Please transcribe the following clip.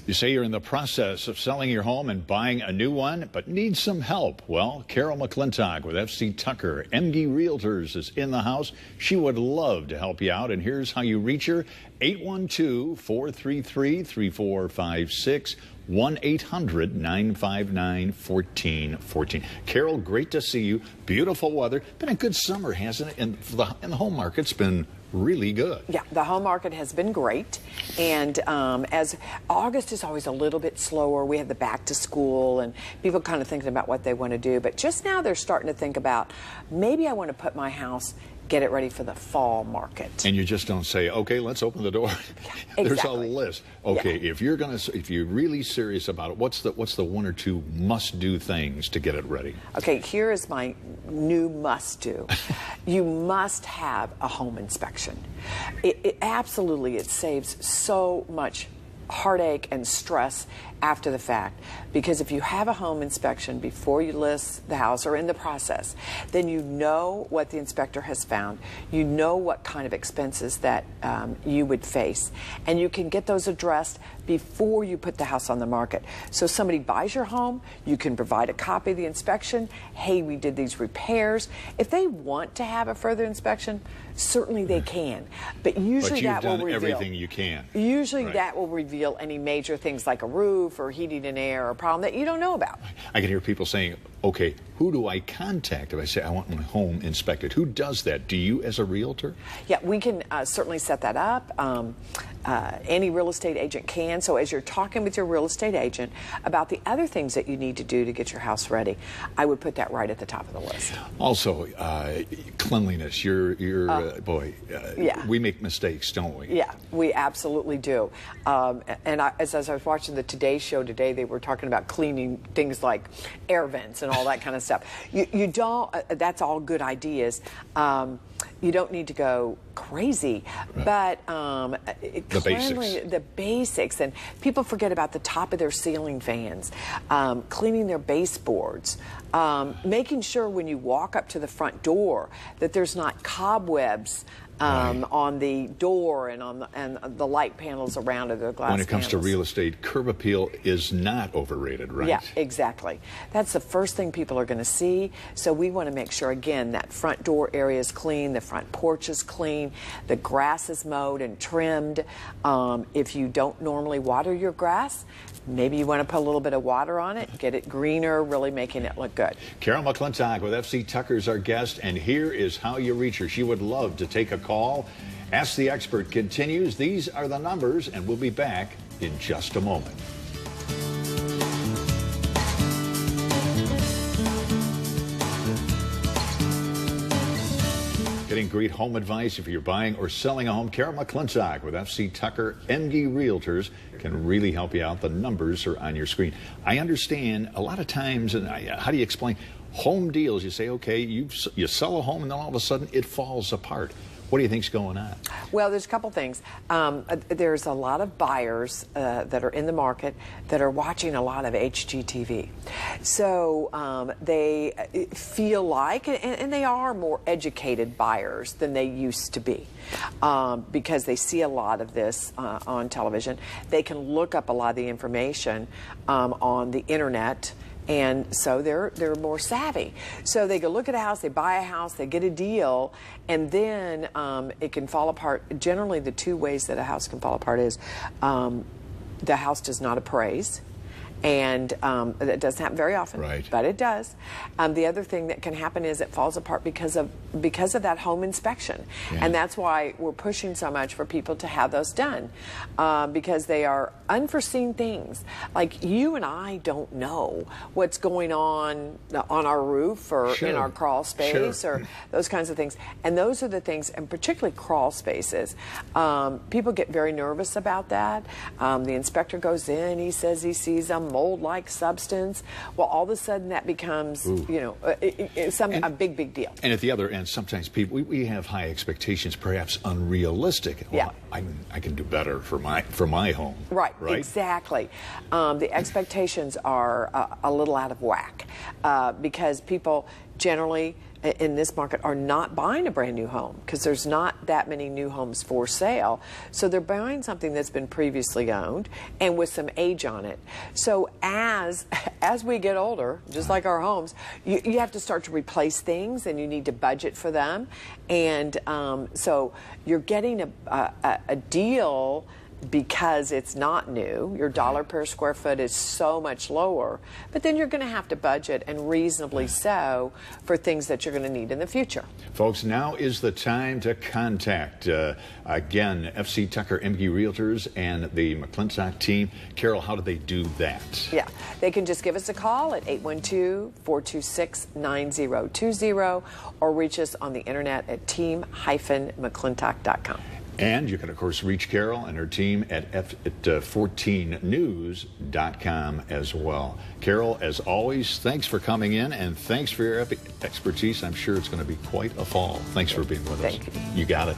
You say you're in the process of selling your home and buying a new one, but need some help. Well, Carol McClintock with FC Tucker, MD Realtors, is in the house. She would love to help you out, and here's how you reach her. 812-433-3456, 1-800-959-1414. Carol, great to see you. Beautiful weather. Been a good summer, hasn't it? And the home market's been really good. Yeah, the home market has been great, and as August is always a little bit slower, we have the back to school and people kind of thinking about what they want to do, but just now they're starting to think about, maybe I want to put my house, get it ready for the fall market. And you just don't say, okay, let's open the door. Yeah, There's exactly. a list. Okay, Yeah. if you're really serious about it, what's the one or two must-do things to get it ready? Okay, here is my new must-do. You must have a home inspection. It absolutely, it saves so much heartache and stress after the fact, because if you have a home inspection before you list the house or in the process, then you know what the inspector has found, you know what kind of expenses that you would face, and you can get those addressed before you put the house on the market. So somebody buys your home, you can provide a copy of the inspection. Hey, we did these repairs. If they want to have a further inspection, certainly they can, but usually that will reveal. But you've done everything you can. Usually Right. that will reveal any major things like a roof or heating and air or a problem that you don't know about. I can hear people saying, okay, who do I contact if I say I want my home inspected? Who does that? Do you as a realtor? Yeah, we can certainly set that up. Any real estate agent can. So as you're talking with your real estate agent about the other things that you need to do to get your house ready, I would put that right at the top of the list. Also, cleanliness. Boy, yeah. We make mistakes, don't we? Yeah, we absolutely do. And as I was watching the Today show today, they were talking about cleaning things like air vents and all that kind of stuff. You don't, that's all good ideas. You don't need to go crazy, Right. but The basics, and people forget about the top of their ceiling fans, cleaning their baseboards, making sure when you walk up to the front door that there's not cobwebs Right. on the door and on the light panels around it, the glass When it comes to panels. real estate, curb appeal is not overrated, right? Yeah, exactly. That's the first thing people are going to see. So we want to make sure, again, that front door area is clean, the front porch is clean, the grass is mowed and trimmed. If you don't normally water your grass, maybe you want to put a little bit of water on it, get it greener, really making it look good. Carol McClintock with FC Tucker is our guest, and here is how you reach her. She would love to take a call. Ask the Expert continues. These are the numbers, and we'll be back in just a moment. Getting great home advice if you're buying or selling a home. Carol McClintock with FC Tucker, MD Realtors, can really help you out. The numbers are on your screen. I understand a lot of times, and how do you explain home deals? You say, okay, you sell a home, and then all of a sudden it falls apart. What do you think's going on? Well, there's a couple things. There's a lot of buyers that are in the market that are watching a lot of HGTV. So they feel like, and they are more educated buyers than they used to be, because they see a lot of this on television. They can look up a lot of the information on the internet. And so they're more savvy. So they go look at a house, they buy a house, they get a deal, and then it can fall apart. Generally, the two ways that a house can fall apart is the house does not appraise. And that doesn't happen very often, right. But it does. The other thing that can happen is it falls apart because of that home inspection, yeah. And that's why we're pushing so much for people to have those done, because they are unforeseen things. Like you and I don't know what's going on our roof or Sure. in our crawl space Sure. or those kinds of things. And those are the things, and particularly crawl spaces. People get very nervous about that. The inspector goes in, he says he sees a mold-like substance. Well, all of a sudden that becomes, a big deal. And at the other end, sometimes people, we have high expectations, perhaps unrealistic. Well, Yeah. I can do better for my home. Right, exactly. The expectations are a little out of whack because people generally in this market are not buying a brand new home because there's not that many new homes for sale. So they're buying something that's been previously owned and with some age on it. So as we get older, just like our homes, you have to start to replace things, and you need to budget for them. And so you're getting a deal because it's not new. Your dollar per square foot is so much lower, but then you're going to have to budget, and reasonably so, for things that you're going to need in the future. Folks, now is the time to contact, again, FC Tucker Emge Realtors and the McClintock team. Carol, how do they do that? Yeah, they can just give us a call at 812-426-9020 or reach us on the internet at team-mcclintock.com. And you can, of course, reach Carol and her team at 14news.com as well. Carol, as always, thanks for coming in, and thanks for your expertise. I'm sure it's going to be quite a fall. Thanks for being with us. Thank you. You got it.